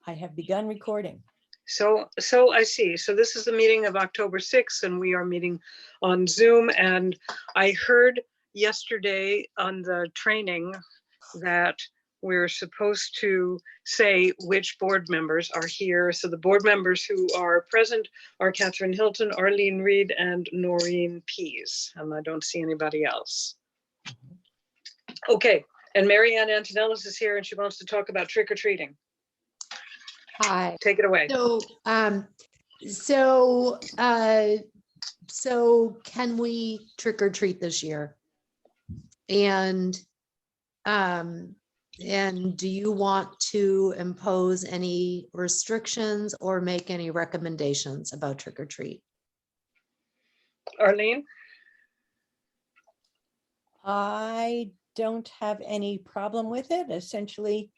I have begun recording. So I see. So this is the meeting of October 6th, and we are meeting on Zoom. And I heard yesterday on the training that we're supposed to say which board members are here. So the board members who are present are Catherine Hilton, Arlene Reed, and Noreen Pease. And I don't see anybody else. Okay, and Marianne Antonellis is here, and she wants to talk about trick-or-treating. Hi. Take it away. So can we trick or treat this year? And do you want to impose any restrictions or make any recommendations about trick or treat? Arlene? I don't have any problem with it. Essentially,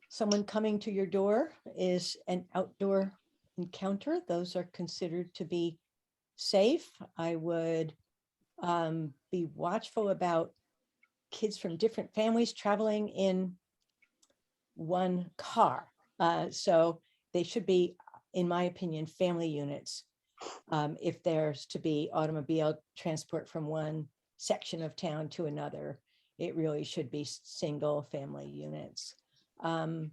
someone coming to your door is an outdoor encounter. Those are considered to be safe. I would be watchful about kids from different families traveling in one car. So they should be, in my opinion, family units. If there's to be automobile transport from one section of town to another, it really should be single family units. You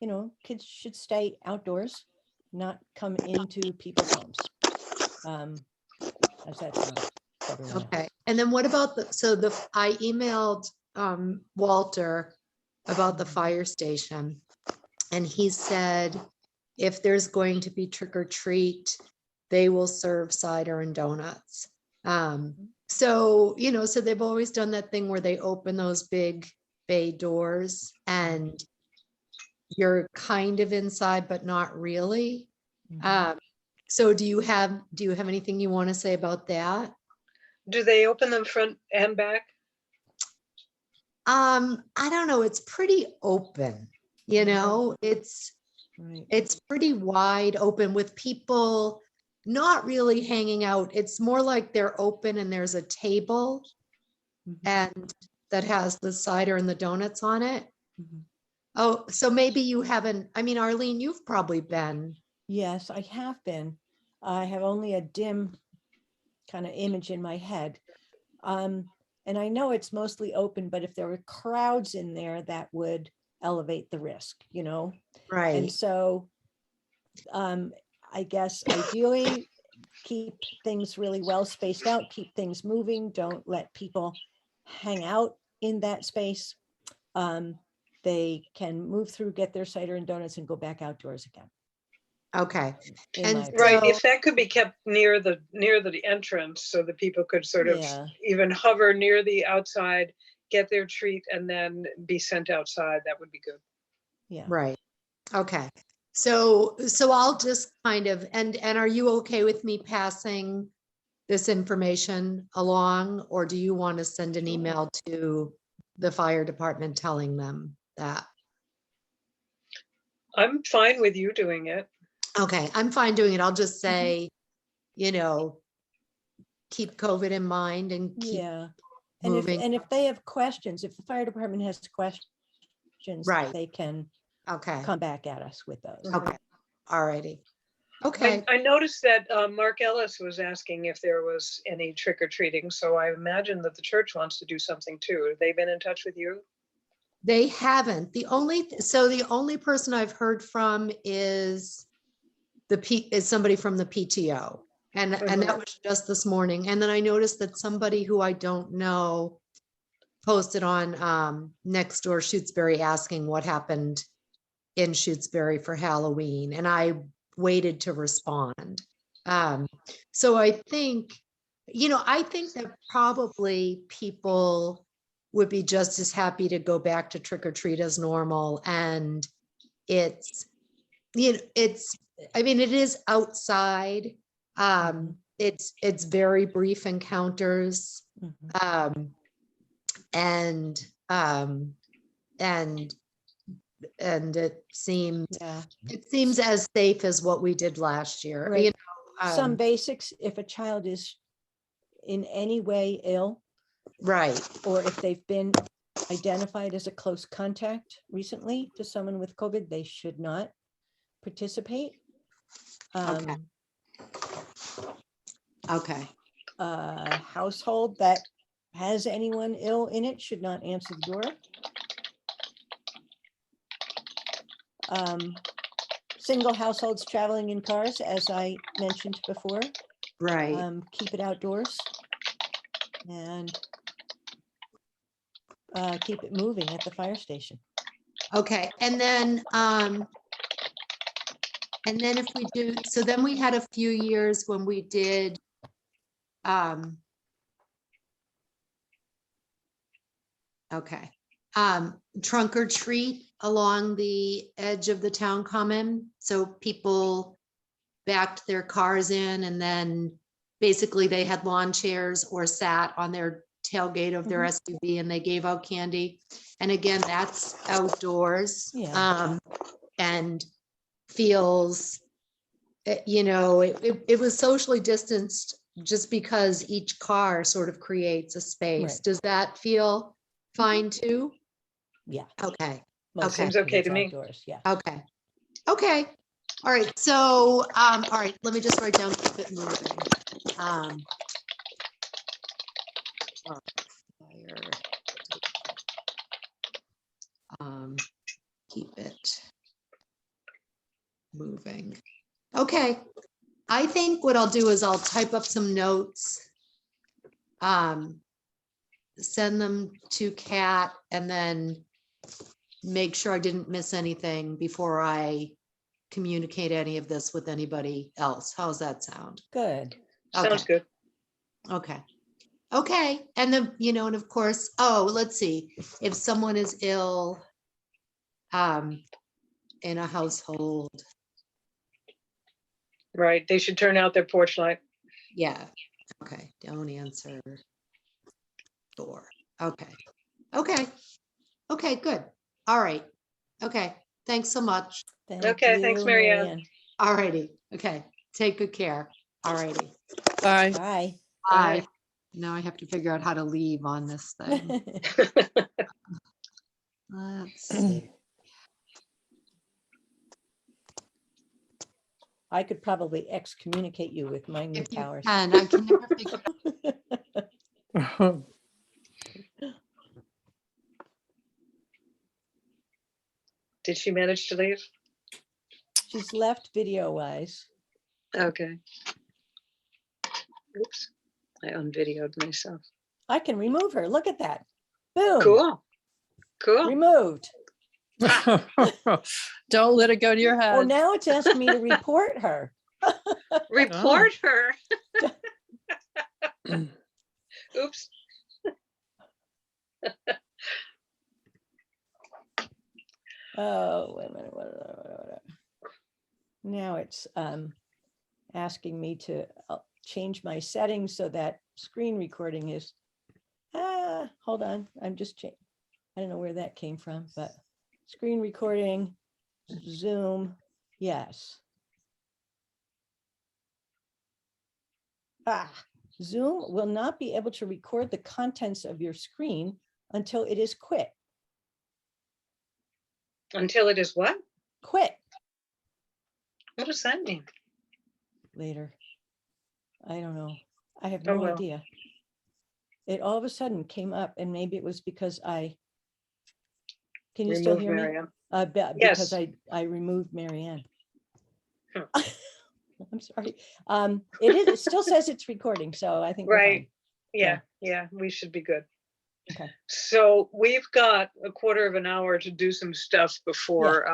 know, kids should stay outdoors, not come into people's homes. How's that sound? Okay. And then what about I emailed Walter about the fire station, and he said if there's going to be trick or treat, they will serve cider and donuts. So, you know, so they've always done that thing where they open those big bay doors and you're kind of inside, but not really. So do you have anything you want to say about that? Do they open them front and back? I don't know. It's pretty open, you know, it's pretty wide open with people not really hanging out. It's more like they're open and there's a table and that has the cider and the donuts on it. Oh, so maybe you haven't, I mean, Arlene, you've probably been. Yes, I have been. I have only a dim kind of image in my head. And I know it's mostly open, but if there were crowds in there, that would elevate the risk, you know? Right. And so I guess ideally keep things really well spaced out, keep things moving, don't let people hang out in that space. They can move through, get their cider and donuts and go back outdoors again. Okay. And right, if that could be kept near the entrance so that people could sort of even hover near the outside, get their treat and then be sent outside, that would be good. Yeah. Right. Okay. So I'll just kind of, and are you okay with me passing this information along, or do you want to send an email to the fire department telling them that? I'm fine with you doing it. Okay, I'm fine doing it. I'll just say, you know, keep COVID in mind and keep moving. And if they have questions, if the fire department has questions, they can come back at us with those. Okay. All righty. Okay. I noticed that Mark Ellis was asking if there was any trick or treating. So I imagine that the church wants to do something too. Have they been in touch with you? They haven't. The only person I've heard from is somebody from the PTO. And that was just this morning. And then I noticed that somebody who I don't know posted on Nextdoor Shutesbury asking what happened in Shutesbury for Halloween. And I waited to respond. So I think, you know, I think that probably people would be just as happy to go back to trick or treat as normal. And it's, you know, I mean, it is outside. It's very brief encounters. And it seems as safe as what we did last year. Right. You know, some basics, if a child is in any way ill, right, or if they've been identified as a close contact recently to someone with COVID, they should not participate. Okay. Okay, A household that has anyone ill in it should not answer the door. Single households traveling in cars, as I mentioned before, right. keep it outdoors and keep it moving at the fire station. Okay, and then if we do, so then we had a few years when we did, okay, trunk or treat along the edge of the town common. So people backed their cars in and then basically they had lawn chairs or sat on their tailgate of their SUV and they gave out candy. And again, that's outdoors. Yeah. And feels, it was socially distanced just because each car sort of creates a space. Right. Does that feel fine too? Yeah. Okay, Most Okay. Seems likely okay it's to me. outdoors, yeah. okay, okay. All right, so, all right, let me just write down, keep it moving. Fire. Keep it moving. Okay, I think what I'll do is I'll type up some notes. Send them to Kat and then make sure I didn't miss anything before I communicate any of this with anybody else. How's that sound? Good. Sounds good. Okay. Okay. And then, and of course, let's see, if someone is ill in a household, Right. They should turn out their porch light. yeah. Okay. Don't answer door. Okay. Okay. Okay, good. All right. Okay. Thanks so much. Thank Okay, thanks, you, Mary Ann. Mary Ann. All righty. Okay. Take good care. All righty. Bye. Bye. Bye. Now I have to figure out how to leave on this thing. Let's see. I could probably excommunicate you with my new If you powers. can, I can never figure. Did she manage to leave? She's left video wise. Okay. Oops, I unvideoed myself. I can remove her. Look at that. Boom. Cool. Cool. Removed. Don't let it go to your Well, head. now it's asking me to report her. Report her. Oops. Oh, wait a minute. Now it's asking me to change my settings so that screen recording is, hold on, I'm just changing. I don't know where that came from, but screen recording, Zoom, yes. Zoom will not be able to record the contents of your screen until it is quit. Until it is what? Quit What does that mean? later. I don't know. I have Oh, no well. idea. It all of a sudden came up and maybe it was because can you still Remove hear me? Mary Ann. Because Yes. I removed Mary Ann. Huh. I'm sorry. It still says it's recording, so I think we're fine. Right. Yeah, we should be good. Okay. So we've got a quarter of an hour to do some stuff before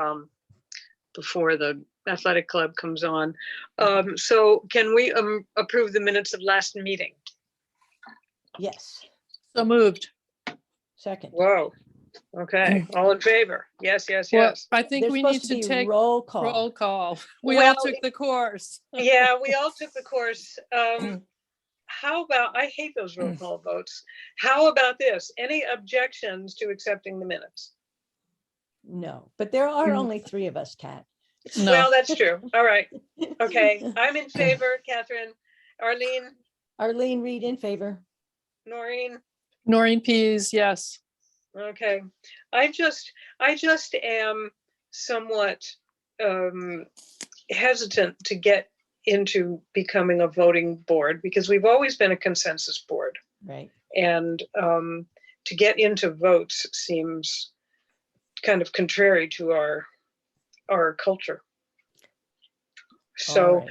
the athletic club comes on. So can we approve the minutes of last meeting? Yes, So moved. second. Whoa. Okay, all in favor? Yes, yes, Well, yes. I think There's we need supposed to to be take roll call. roll call. We Well, all took the course. Yeah, we all took the course. How about, I hate those roll call votes. How about this? Any objections to accepting the minutes? No, but there are only 3 of us, Kat. No. Well, that's true. All right. Okay, I'm in favor. Catherine, Arlene, Arlene Reed in favor. Noreen, Noreen Pease, yes. Okay. I just am somewhat hesitant to get into becoming a voting board because we've always been a consensus board. Right. And to get into votes seems kind of contrary to our culture. All So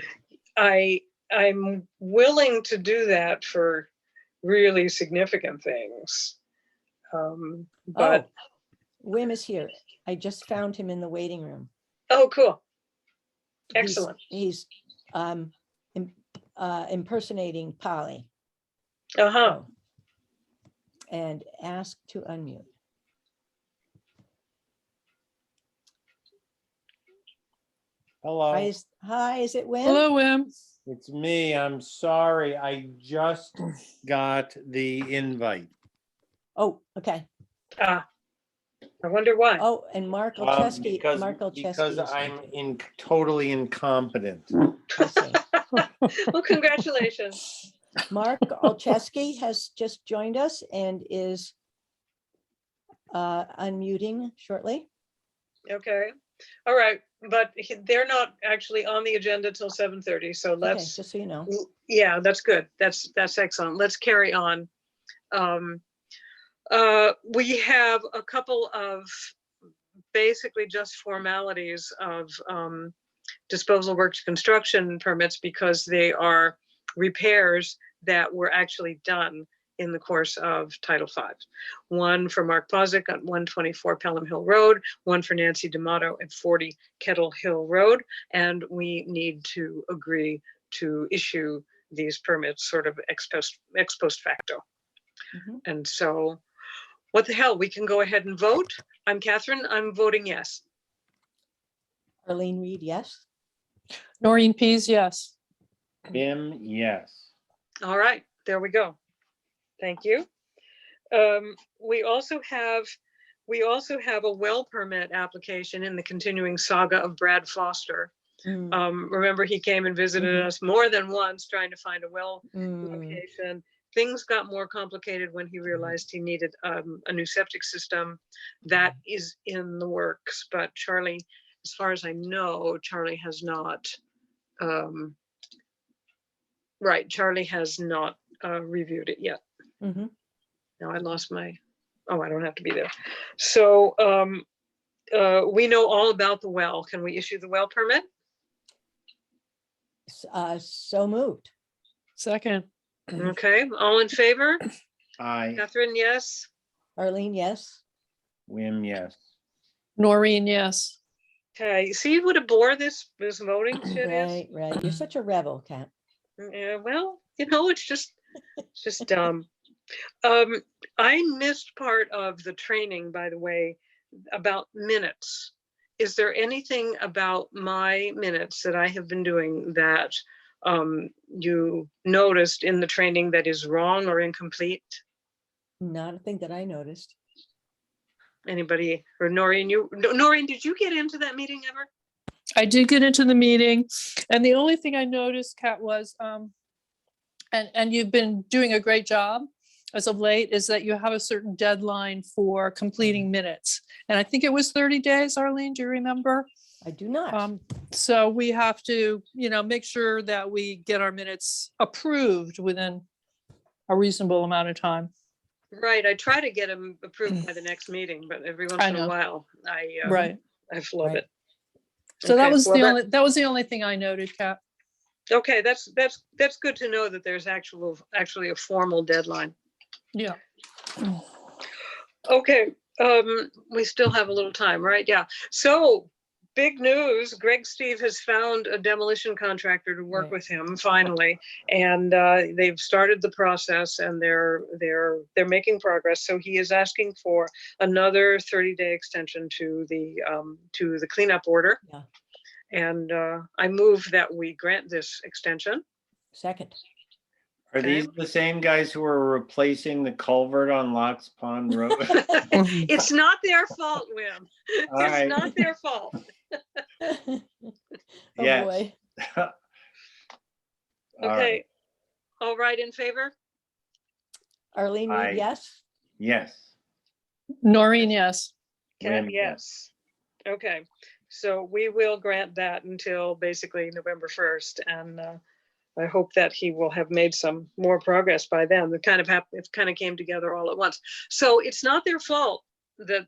right. I'm willing to do that for really significant things. But Wim is here. I just found him in the waiting room. oh, cool. He's- Excellent. He's impersonating Polly. Uh-huh. Oh. And ask to unmute. Hello, Hi, is it Wim? Hello, Wim. it's me. I'm sorry. I just got the invite. Oh, okay. I wonder why. Oh, and Mark Olczewski. Because Mark Olczewski is I'm here. totally incompetent. I see. Well, congratulations. Mark Olczewski has just joined us and is unmuting shortly. Okay. All right. But they're not actually on the agenda till 7:30. So Okay, let's, just so you know. yeah, that's good. That's excellent. Let's carry on. We have a couple of basically just formalities of disposal works construction permits because they are repairs that were actually done in the course of Title V. One for Mark Posick at 124 Pelham Hill Road, one for Nancy D'Amato at 40 Kettle Hill Road, and we need to agree to issue these permits sort of ex post facto. Mhm. And so what the hell, we can go ahead and vote. I'm Catherine, I'm voting yes. Arlene Reed, yes. Noreen Pease, yes. Bim, yes. All right, there we go. Thank you. We also have a well permit application in the continuing saga of Brad Foster. Mm, Remember, he came and visited Mhm. us more than once trying to find a well mm, location. Things got more complicated when he realized he needed a new septic system. That is in the works, but Charlie, as far as I know, Charlie has not. Right, Charlie has not reviewed it yet. mhm. Now I lost my, oh, I don't have to be there. So we know all about the well. Can we issue the well permit? So moved. Second. Okay, all in favor? I, Catherine, yes. Arlene, yes. Wim, yes. Noreen, yes. Okay, see what a bore this voting shit is? Right, right. You're such a rebel, Kat. Yeah, well, it's just dumb. I missed part of the training, by the way, about minutes. Is there anything about my minutes that I have been doing that you noticed in the training that is wrong or incomplete? Not a thing that I noticed. Anybody, or Noreen, did you get into that meeting ever? I did get into the meeting, and the only thing I noticed, Kat, was, and you've been doing a great job as of late, is that you have a certain deadline for completing minutes. And I think it was 30 days, Arlene, do you remember? I do not. So we have to, make sure that we get our minutes approved within a reasonable amount of time. Right, I try to get them approved by the next meeting, but every once I in a know. while, Right. I flub Right. it. So that Okay, was well, that was the only thing I noted, Kat. Okay, that's good to know that there's actually a formal deadline. Yeah. Okay, we still have a little time, right? Yeah. So big news, Greg Steve has found a demolition contractor to work Right. with him finally. And they've started the process and they're making progress. So he is asking for another 30-day extension to the cleanup order. Yeah. And I move that we grant this extension. Second. Are Okay. these the same guys who are replacing the culvert on Locks Pond Road? It's not their fault, Wim. All It's right. not their fault. Oh, Yes. boy. All Okay. right. All right, in favor? Arlene Aye. Reed, yes. Yes. Noreen, yes. Cat, Wim, yes. Okay, so we will grant that until basically November 1st, and I hope that he will have made some more progress by then. It kind of came together all at once. So it's not their fault that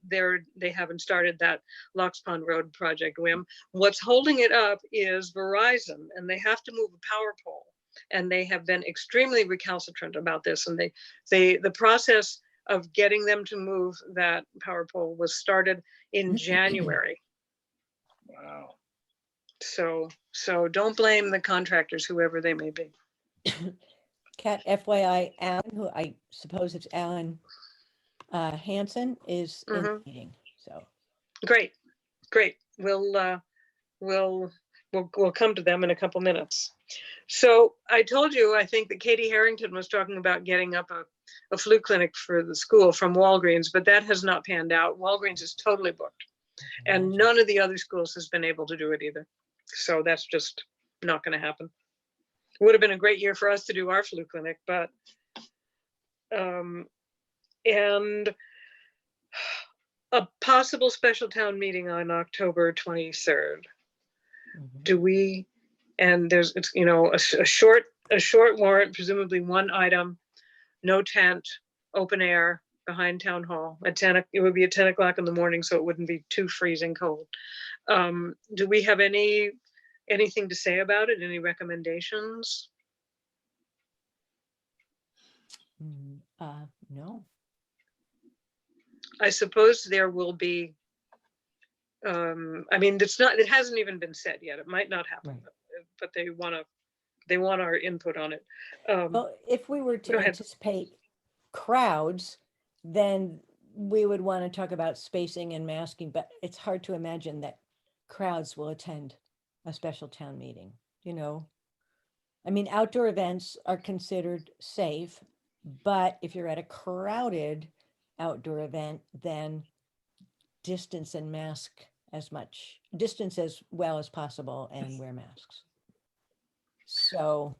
they haven't started that Locks Pond Road project, Wim. What's holding it up is Verizon, and they have to move a power pole. And they have been extremely recalcitrant about this. And the process of getting them to move that power pole was started in January. wow. So don't blame the contractors, whoever they may be. Cat, FYI, Alan, who I suppose it's Alan Hansen, is in the meeting. So Great, great. We'll come to them in a couple minutes. So I told you, I think that Katie Harrington was talking about getting up a flu clinic for the school from Walgreens, but that has not panned out. Walgreens is totally booked, and none of the other schools has been able to do it either. So that's just not going to happen. It would have been a great year for us to do our flu clinic, but and a possible special town meeting on October 23rd. Do we, and there's, it's, you know, a short warrant, presumably one item, no tent, open air behind town hall at 10, it would be at 10 o'clock in the morning, so it wouldn't be too freezing cold. Do we have anything to say about it? Any recommendations? no. I suppose there will be, I mean, it hasn't even been said yet. It might not happen, Right. but they want our input on it. Well, if we were Go to ahead. anticipate crowds, then we would want to talk about spacing and masking, but it's hard to imagine that crowds will attend a special town meeting, you know? I mean, outdoor events are considered safe, but if you're at a crowded outdoor event, then distance and mask distance as well as possible and wear masks. So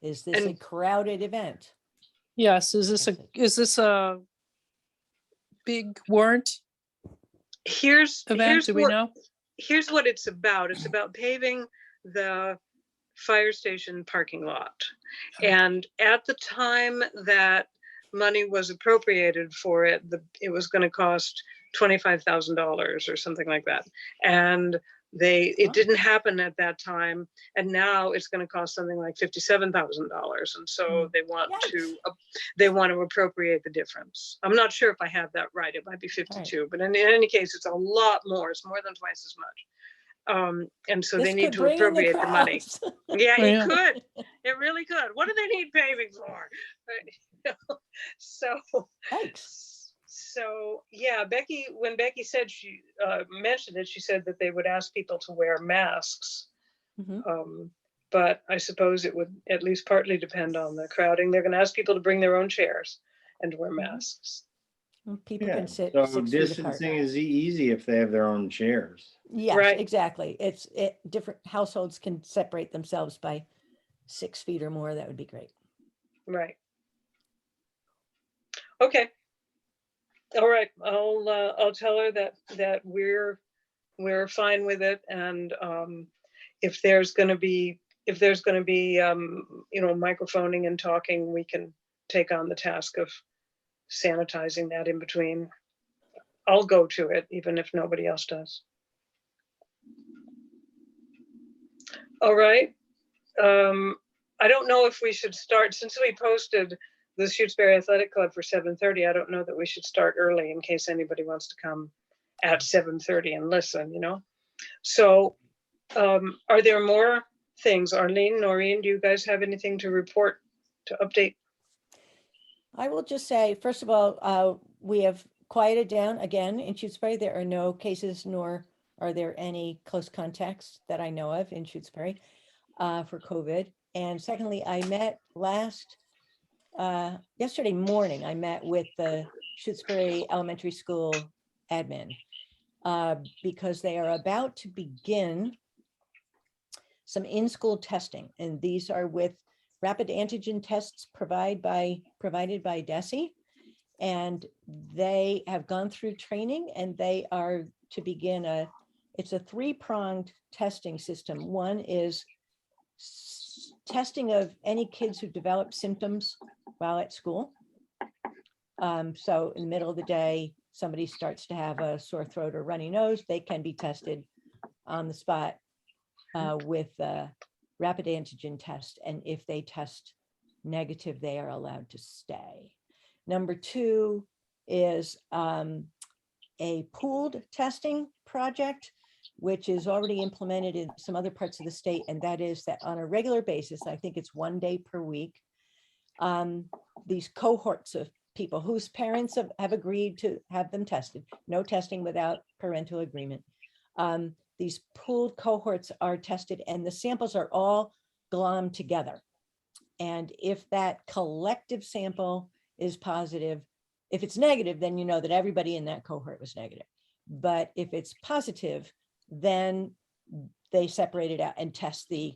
is this a And- crowded event? Yes, is this a big warrant Here's event? Do we know? Here's what it's about. It's about paving the fire station parking lot. And at the time that money was appropriated for it, it was going to cost $25,000 or something like that. And it didn't happen at that time. And now it's going to cost something like $57,000. And so they want to appropriate the difference. I'm not sure if I have that right. It might be 52, but in any case, it's a lot more. It's more than twice as much. And so This they need could to bring in the appropriate the money. crowds. Yeah, Yeah. it could. It really could. What do they need paving for? Right. So yeah, when Becky said she mentioned it, she said that they would ask people to wear masks. But I suppose it would at least partly depend on the crowding. They're going to ask people to bring their own chairs and to wear masks. People Yeah, can sit so 6 feet apart. distancing is easy if they have their own chairs. Yes, Right. exactly. Different households can separate themselves by 6 feet or more. That would be great. Right. Okay. All right. I'll tell her that we're fine with it, and if there's going to be microphoning and talking, we can take on the task of sanitizing that in between. I'll go to it even if nobody else does. All right. I don't know if we should start, since we posted the Shutesbury Athletic Club for 7:30. I don't know that we should start early in case anybody wants to come at 7:30 and listen, you know? So are there more things? Arlene, Noreen, do you guys have anything to report, to update? I will just say, first of all, we have quieted down again in Shutesbury. There are no cases, nor are there any close contacts that I know of in Shutesbury for COVID. And secondly, I met yesterday morning, I met with the Shutesbury Elementary School admin because they are about to begin some in-school testing. And these are with rapid antigen tests provided by DESE. And they have gone through training and they are to begin it's a three-pronged testing system. One is testing of any kids who develop symptoms while at school. So in the middle of the day, somebody starts to have a sore throat or runny nose, they can be tested on the spot with a rapid antigen test. And if they test negative, they are allowed to stay. Number two is a pooled testing project, which is already implemented in some other parts of the state. And that is that on a regular basis, I think it's 1 day per week, these cohorts of people whose parents have agreed to have them tested, no testing without parental agreement. These pooled cohorts are tested and the samples are all glommed together. And if that collective sample is positive, if it's negative, then you know that everybody in that cohort was negative. But if it's positive, then they separate it out and test the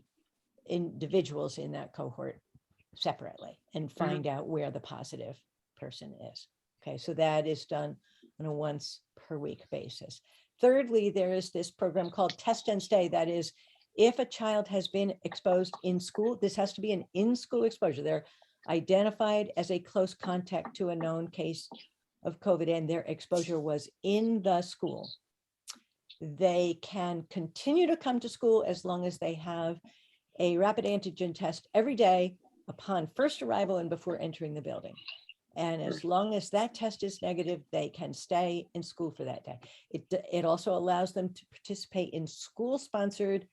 individuals in that cohort separately and find out where the positive person is. Okay, so that is done on a once per week basis. Thirdly, there is this program called Test and Stay. That is, if a child has been exposed in school, this has to be an in-school exposure. They're identified as a close contact to a known case of COVID and their exposure was in the school. They can continue to come to school as long as they have a rapid antigen test every day upon first arrival and before entering the building. And as long as that test is negative, they can stay in school for that day. It also allows them to participate in school-sponsored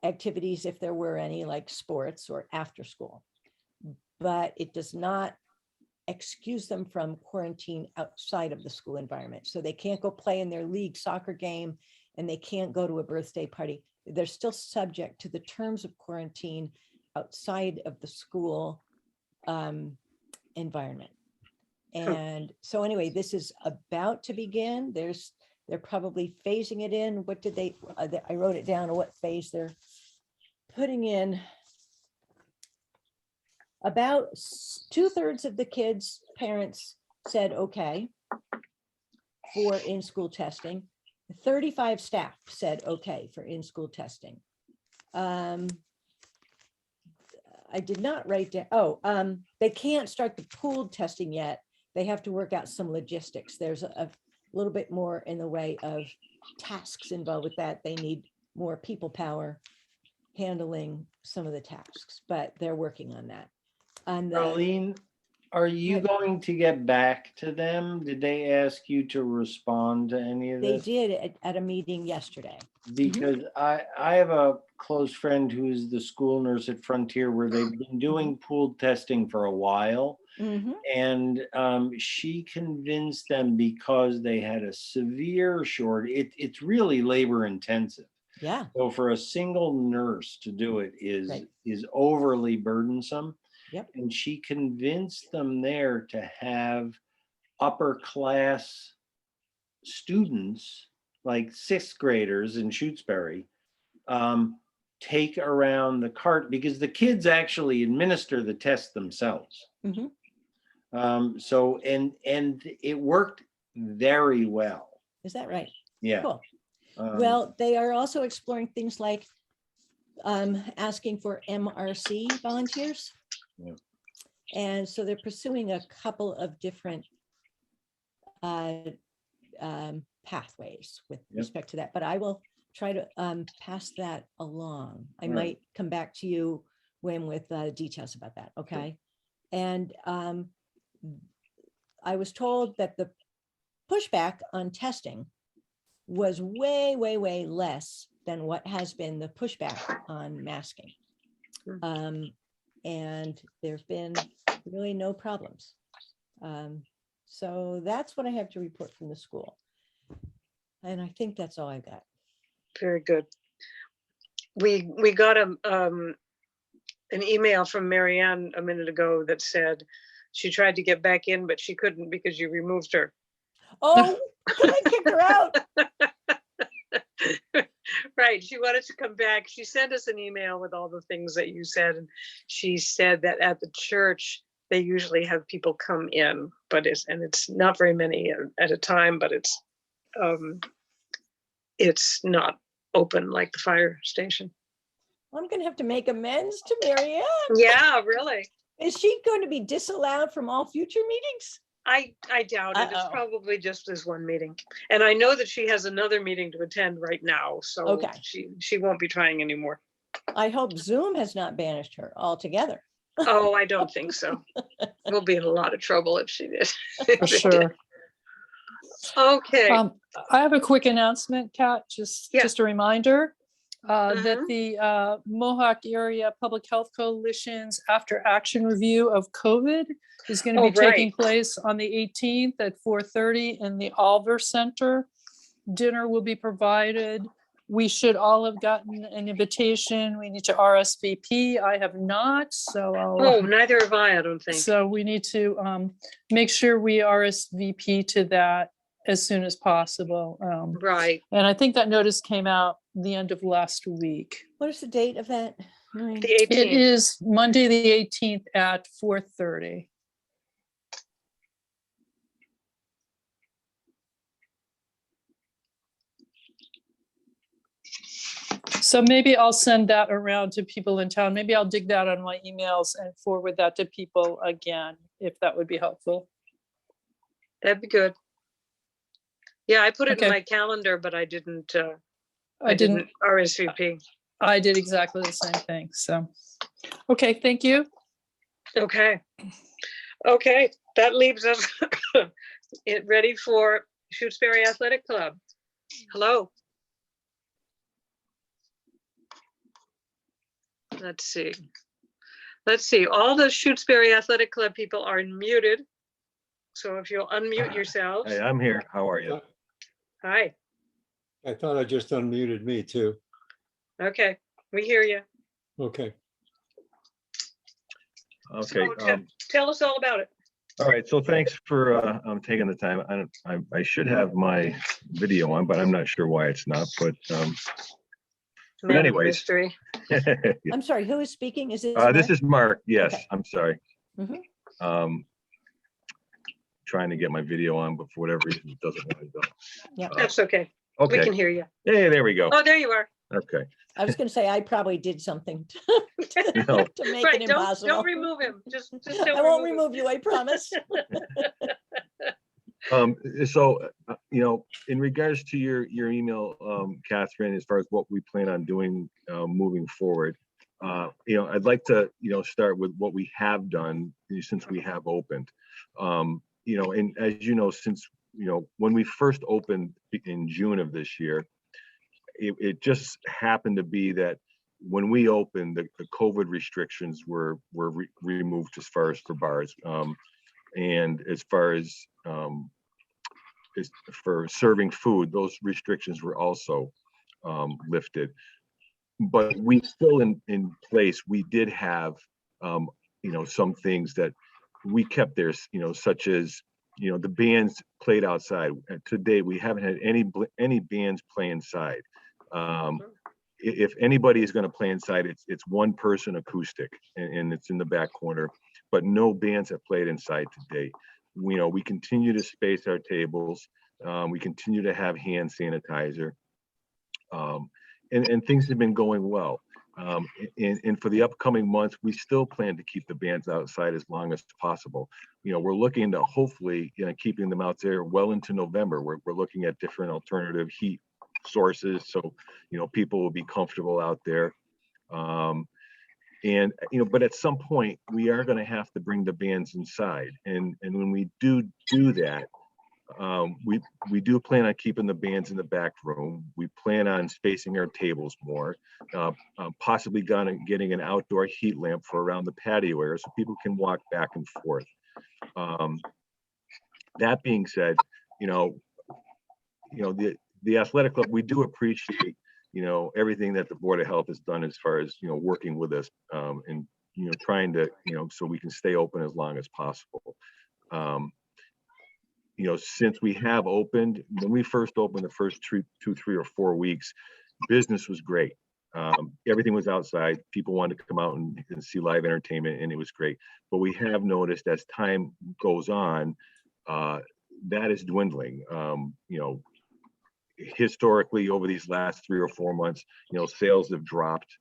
activities if there were any, like sports or after school. But it does not excuse them from quarantine outside of the school environment. So they can't go play in their league soccer game and they can't go to a birthday party. They're still subject to the terms of quarantine outside of the school environment. And so anyway, this is about to begin. They're probably phasing it in. What did they, I wrote it down, what phase they're putting in. About 2/3 of the kids' parents said okay for in-school testing. 35 staff said okay for in-school testing. I did not write down, they can't start the pooled testing yet. They have to work out some logistics. There's a little bit more in the way of tasks involved with that. They need more people power handling some of the tasks, but they're working on that. And Arlene, are you Right. going to get back to them? Did they ask you to respond to any of they this? did at a meeting yesterday. Because I have a close friend who's the school nurse at Frontier where they've been doing pooled testing for a while. Mhm. And she convinced them because they had a severe shortage. It's really labor intensive. Yeah, So for a single nurse to do it Right. is overly burdensome. Yep. And she convinced them there to have upper class students, like sixth graders in Shutesbury, take around the cart because the kids actually administer the test themselves. Mhm. So and it worked very well. Is that right? Yeah. Cool. Um, Well, they are also exploring things like asking for MRC volunteers. Yeah. And so they're pursuing a couple of different pathways with Yep. respect to that, but I will try to pass that along. I All right. might come back to you, Wim, with details about that, okay? And I was told that the pushback on testing was way, way, way less than what has been the pushback on masking. And there's been really no problems. So that's what I have to report from the school. And I think that's all I got. Very good. We got an email from Marianne a minute ago that said she tried to get back in, but she couldn't because you removed her. Oh, can I kick her out? Right, she wanted to come back. She sent us an email with all the things that you said, and she said that at the church they usually have people come in, but it's not very many at a time, but it's not open like the fire station. I'm gonna have to make amends to Mary Ann. Yeah, really. Is she going to be disallowed from all future meetings? I doubt it. It's Uh-oh. probably just this one meeting. And I know that she has another meeting to attend right now, so Okay. she won't be trying anymore. I hope Zoom has not banished her altogether. Oh, I don't think so. We'll be in a lot of trouble if she did. For sure. Okay. I have a quick announcement, Kat, Yeah. just a reminder that Mhm. the Mohawk Area Public Health Coalition's after action review of COVID is going to Oh, be taking right. place on the 18th at 4:30 in the Alver Center. Dinner will be provided. We should all have gotten an invitation. We need to RSVP. I have not, so Oh, neither have I don't think. so we need to make sure we RSVP to that as soon as possible. Right. And I think that notice came out the end of last week. What is the date of that? Maureen? The It 18th. is Monday, the 18th at 4:30. So maybe I'll send that around to people in town. Maybe I'll dig that on my emails and forward that to people again, if that would be helpful. That'd be good. Yeah, I put it in Okay. my calendar, but I didn't I didn't, RSVP. I did exactly the same thing. So, okay, thank you. Okay. Okay, that leaves us ready for Shutesbury Athletic Club. Hello. Let's see. Let's see. All the Shutesbury Athletic Club people are muted. So if you'll unmute yourselves. Hey, I'm here. How are you? Hi. I thought I just unmuted me too. Okay, we hear you. Okay. Okay. So tell us all about it. All right. So thanks for taking the time. I should have my video on, but I'm not sure why it's not. But Man of anyways. mystery. I'm sorry, who is speaking? Is it? This is Mark. Yes, Okay. I'm sorry. Mhm. Trying to get my video on, but for whatever reason, it doesn't want to go. Yeah. That's okay. We Okay. can hear you. Hey, there we go. Oh, there you are. Okay. I was gonna say, I probably did something No. to make Right, it don't impossible. remove him. Just I don't won't him. remove you, I promise. So, in regards to your email, Catherine, as far as what we plan on doing moving forward, I'd like to, start with what we have done since we have opened. And as you know, since, when we first opened in June of this year, it just happened to be that when we opened, the COVID restrictions were removed as far as for bars. And as far as for serving food, those restrictions were also lifted. But we still in place, we did have, some things that we kept there, such as, the bands played outside. To date, we haven't had any bands play inside. If anybody is going to play inside, it's one person acoustic, and it's in the back corner, but no bands have played inside to date. We continue to space our tables. We continue to have hand sanitizer, and things have been going well. And for the upcoming months, we still plan to keep the bands outside as long as possible. We're looking to hopefully, keeping them out there well into November. We're looking at different alternative heat sources, so people will be comfortable out there. And but at some point we are going to have to bring the bands inside, and when we do that, we do plan on keeping the bands in the back room. We plan on spacing our tables more, possibly getting an outdoor heat lamp for around the patio area so people can walk back and forth. That being said, the athletic club, we do appreciate everything that the Board of Health has done as far as working with us, and trying to so we can stay open as long as possible. Since we have opened, when we first opened the first 2, 3, or 4 weeks, business was great. Everything was outside. People wanted to come out and see live entertainment, and it was great. But we have noticed as time goes on, that is dwindling. Historically, over these last 3 or 4 months, sales have dropped.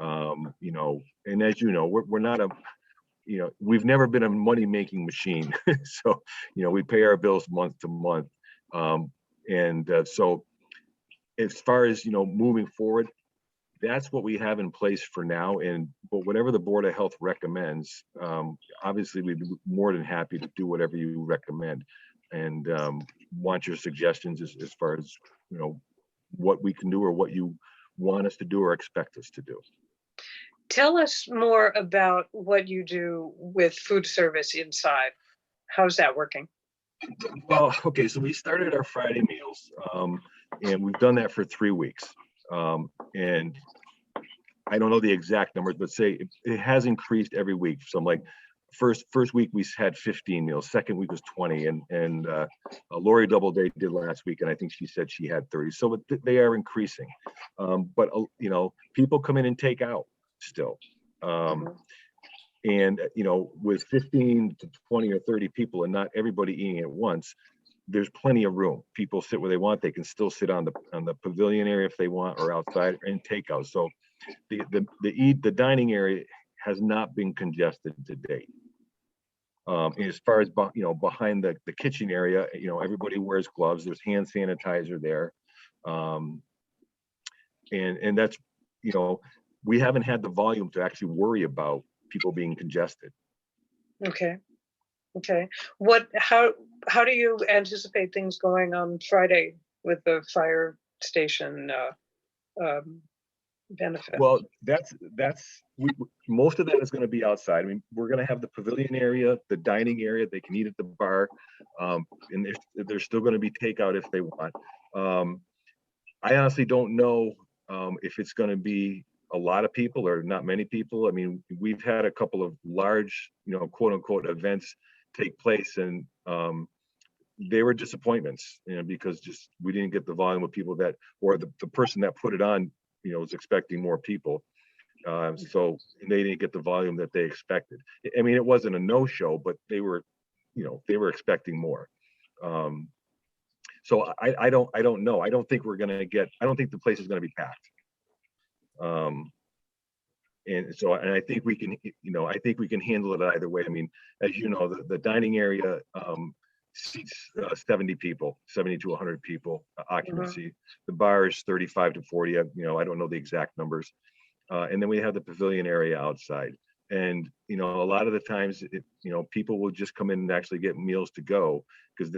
And as you know, we're not a, we've never been a money-making machine. So, we pay our bills month to month. So as far as, moving forward, that's what we have in place for now. But whatever the Board of Health recommends, obviously we'd be more than happy to do whatever you recommend, and want your suggestions as far as, what we can do or what you want us to do or expect us to do. Tell us more about what you do with food service inside. How's that working? Well, okay, so we started our Friday meals, and we've done that for 3 weeks. And I don't know the exact numbers, but say it has increased every week. So I'm like, first week we had 15 meals, second week was 20, and Lori Doubleday did last week, and I think she said she had 30. So they are increasing, but people come in and take out still. And with 15 to 20 or 30 people and not everybody eating at once, there's plenty of room. People sit where they want. They can still sit on the pavilion area if they want, or outside and take out. So the dining area has not been congested to date. As far as behind the kitchen area, everybody wears gloves. There's hand sanitizer there, and that's we haven't had the volume to actually worry about people being congested. Okay. How do you anticipate things going on Friday with the fire station benefit? Well, most of that is going to be outside. I mean, we're going to have the pavilion area, the dining area. They can eat at the bar, and there's still going to be takeout if they want. I honestly don't know if it's going to be a lot of people or not many people. I mean, we've had a couple of large, quote unquote events take place, and they were disappointments, because just we didn't get the volume of people that, or the person that put it on, was expecting more people. So they didn't get the volume that they expected. I mean, it wasn't a no-show, but they were expecting more. So I don't know. I don't think the place is going to be packed. And I think we can handle it either way. I mean, as you know, the dining area seats 70 people, 70 to 100 people occupancy. The bar is 35 to 40. I don't know the exact numbers. And then we have the pavilion area outside. And a lot of the times, people will just come in and actually get meals to go, because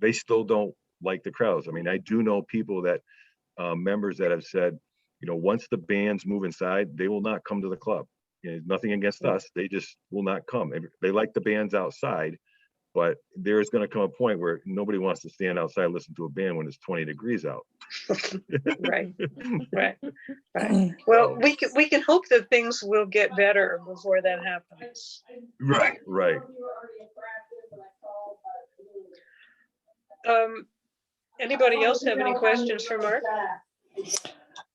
they still don't like the crowds. I mean, I do know people that members that have said, once the bands move inside, they will not come to the club. Nothing against us, they just will not come. They like the bands outside, but there's going to come a point where nobody wants to stand outside and listen to a band when it's 20 degrees out. Right. Well, we can hope that things will get better before that happens. Right. Anybody else have any questions for Mark?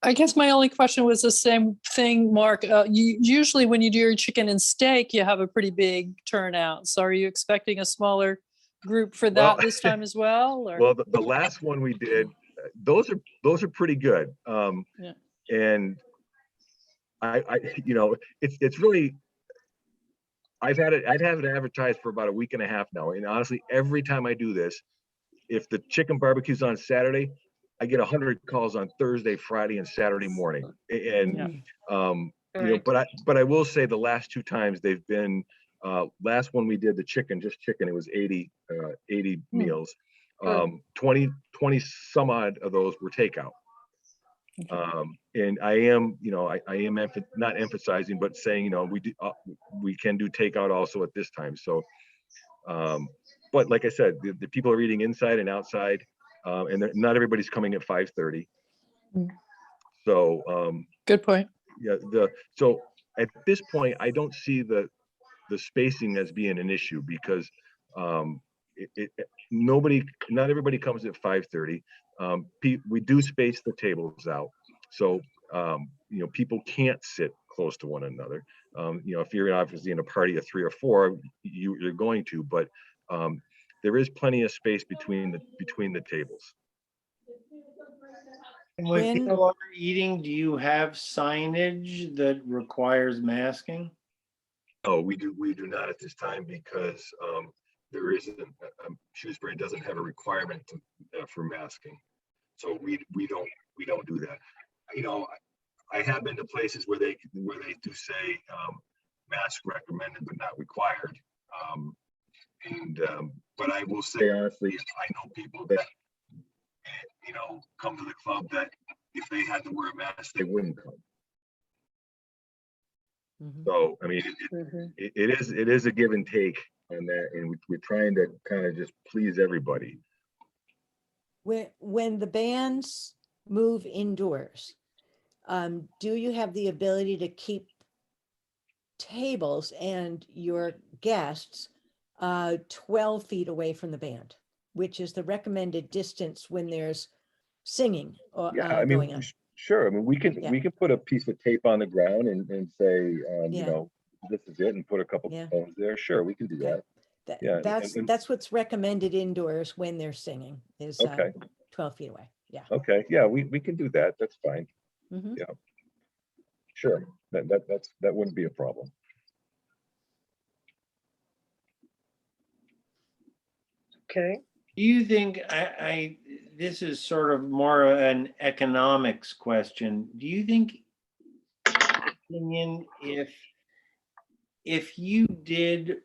I guess my only question was the same thing, Mark. Usually when you do your chicken and steak, you have a pretty big turnout. So are you expecting a smaller group for that this time as well? Or? Well, the last one we did, those are pretty good. Yeah. And it's really, I've had it advertised for about a week and a half now. And honestly, every time I do this, if the chicken barbecue's on Saturday, I get 100 calls on Thursday, Friday, and Saturday morning. And but I will say the last 2 times they've been, last one we did the chicken, just chicken, it was 80 meals. 20 some odd of those were takeout. And I am not emphasizing, but saying, we can do takeout also at this time. So, but like I said, the people are eating inside and outside. And not everybody's coming at 5:30. So good point. Yeah, so at this point, I don't see the spacing as being an issue, because not everybody comes at 5:30. We do space the tables out, so people can't sit close to one another. If you're obviously in a party of 3 or 4, you're going to, but there is plenty of space between the tables. And when When- people are eating, do you have signage that requires masking? Oh, we do not at this time because there isn't, Shrewsbury doesn't have a requirement for masking. So we don't do that. I have been to places where they do say mask recommended but not required. But I will say honestly, I know people that come to the club that if they had to wear a mask, they wouldn't come. Mhm. So I mean, Mhm. it is a give and take on that, and we're trying to kind of just please everybody. When the bands move indoors, do you have the ability to keep tables and your guests 12 feet away from the band, which is the recommended distance when there's singing or Yeah, I going mean, on? sure. I mean, Yeah. we can put a piece of tape on the ground and say, Yeah. this is it, and put a couple Yeah. phones there. Sure, we can do Okay. that. Yeah, That's what's recommended indoors when they're singing is Okay. 12 feet away. Yeah. Okay, yeah, we can do that. That's fine. Mhm. Yeah. Sure, that wouldn't be a problem. Okay. Do you think, this is sort of more an economics question. Do you think, opinion, if you did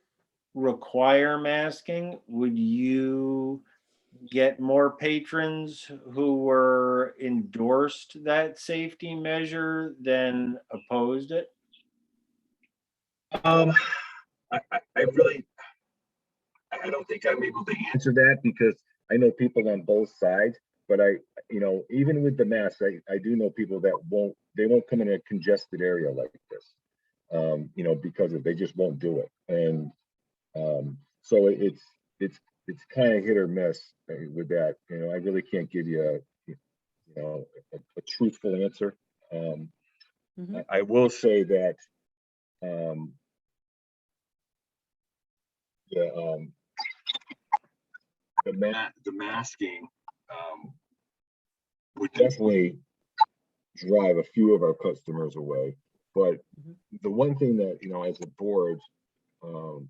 require masking, would you get more patrons who were endorsed that safety measure than opposed it? I really, I don't think I'm able to answer that because I know people on both sides, but even with the mask, I do know people that they won't come in a congested area like this, because they just won't do it. And so it's kind of hit or miss with that. I really can't give you a truthful answer. Mhm. I will say that the the masking would definitely drive a few of our customers away. But Mhm. the one thing that, as a board, our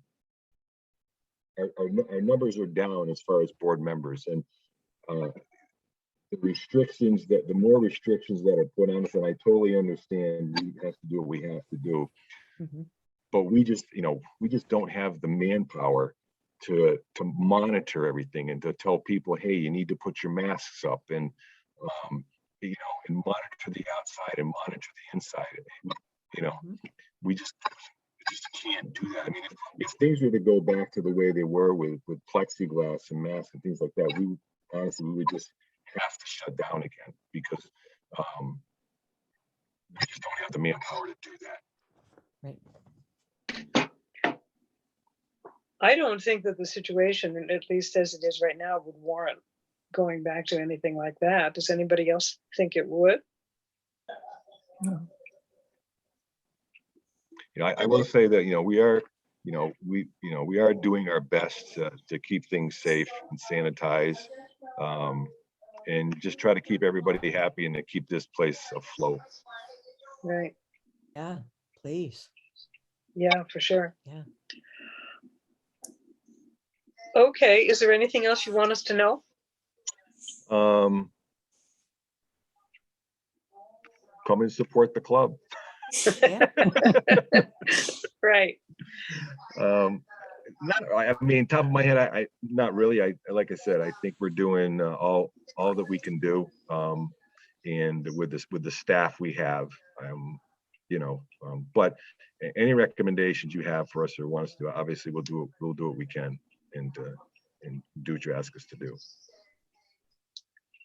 numbers are down as far as board members, and the more restrictions that are put on us, and I totally understand we have to do what we have to do, Mhm. but we just don't have the manpower to monitor everything and to tell people, hey, you need to put your masks up, and um, and monitor the outside and monitor the inside. Mhm. We just can't do that. I mean, if things were to go back to the way they were with plexiglass and masks and things like that, we would just have to shut down again because we just don't have the manpower to do that. Right. I don't think that the situation, at least as it is right now, would warrant going back to anything like that. Does anybody else think it would? I will say that we are we are doing our best to keep things safe and sanitize, and just try to keep everybody happy and to keep this place afloat. Right. Yeah, please. Yeah, for sure. Yeah. Okay. Is there anything else you want us to know? Come and support the club. Yeah. Right. I mean, top of my head, I not really. Like I said, I think we're doing all that we can do, and with the staff we have, but any recommendations you have for us or want us to do, obviously we'll do what we can and do what you ask us to do.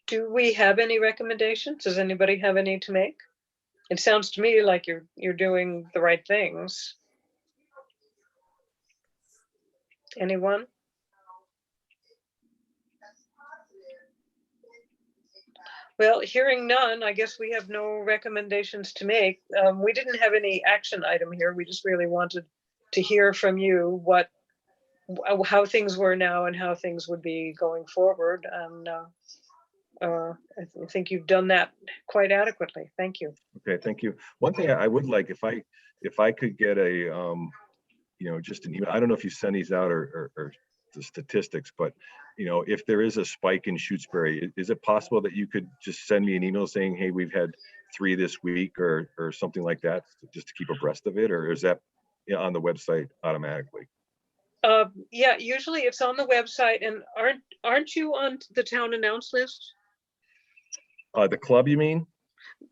Do we have any recommendations? Does anybody have any to make? It sounds to me like you're doing the right things. Anyone? Well, hearing none, I guess we have no recommendations to make. We didn't have any action item here. We just really wanted to hear from you how things were now and how things would be going forward. And I think you've done that quite adequately. Thank you. Okay, thank you. One thing I would like, if I could get a, just an email, I don't know if you send these out or the statistics, but, if there is a spike in Shutesbury, is it possible that you could just send me an email saying, hey, we've had 3 this week or something like that, just to keep abreast of it, or is that on the website automatically? Yeah, usually it's on the website. And aren't you on the town announce list? The club, you mean?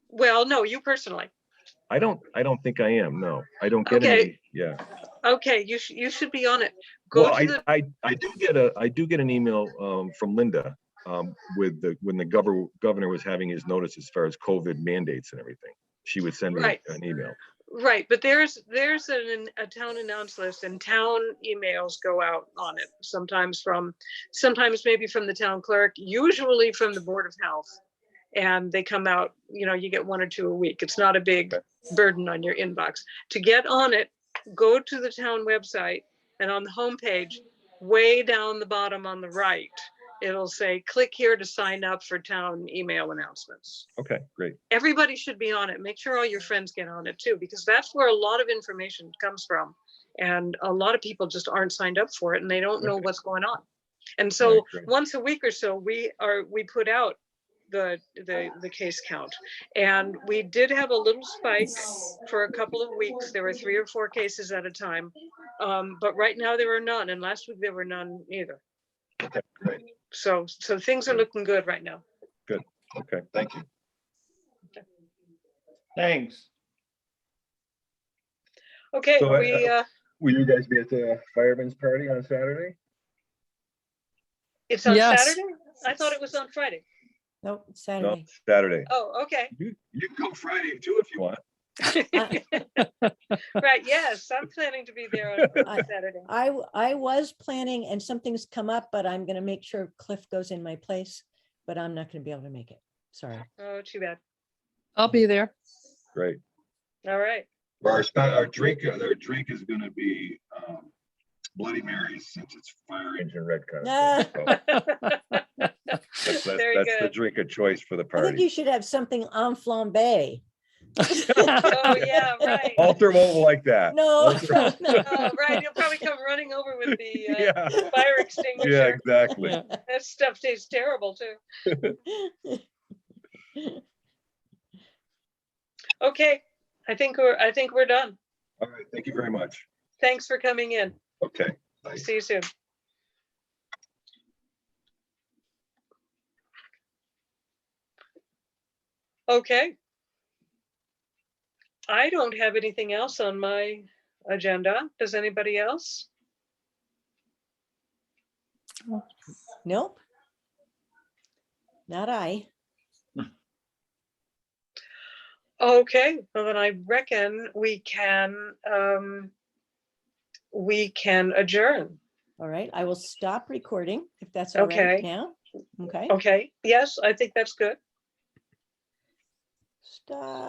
Well, no, you personally. I don't think I am. No, I don't get Okay. any. Yeah. Okay, you should be on it. Go Well, to the, I do get an email from Linda when the governor was having his notice as far as COVID mandates and everything. She would send me Right. an email. right, but there's a town announce list, and town emails go out on it. Sometimes maybe from the town clerk, usually from the Board of Health. And they come out, you get 1 or 2 a week. It's not a big burden on your inbox. To get on it, go to the town website, and on the homepage, way down the bottom on the right, it'll say, click here to sign up for town email announcements. Okay, great. Everybody should be on it. Make sure all your friends get on it too, because that's where a lot of information comes from. And a lot of people just aren't signed up for it, and they don't know Okay. what's going on. And All so right, great. once a week or so, we put out the case count, and we did have a little spike for a couple of weeks. There were 3 or 4 cases at a time, but right now there are none, and last week there were none either. Okay, great. So things are looking good right now. Okay, thank you. Thanks. Okay, So, will you guys be at the fireman's party on Saturday? it's on Yes. Saturday. I thought it was on Friday. Nope, No, Saturday. Saturday. Oh, okay. You can go Friday too if you want. Right, yes, I'm planning to be there on I- Saturday. I was planning, and something's come up, but I'm gonna make sure Cliff goes in my place, but I'm not gonna be able to make it. Sorry. Oh, too bad. I'll be there. Great. All right. Our drink is going to be Bloody Marys, since it's fire engine red kind of thing. So Very that's the good. drink of choice for the I think you party. should have something en flambe. Oh, yeah, right. Walter won't like that. No, Walter- no. Oh, right. He'll probably come running over with the Yeah, fire yeah, extinguisher. exactly. Yeah. That stuff tastes terrible too. Okay, I think we're done. All right, thank you very much. Thanks for coming in. Okay. Bye. See you soon. Okay. I don't have anything else on my agenda. Does anybody else? Nope. Not I. Okay, well then I reckon we can adjourn. All right, I will stop recording if that's all right Okay. now. Okay. Okay, yes, I think that's good. Stop.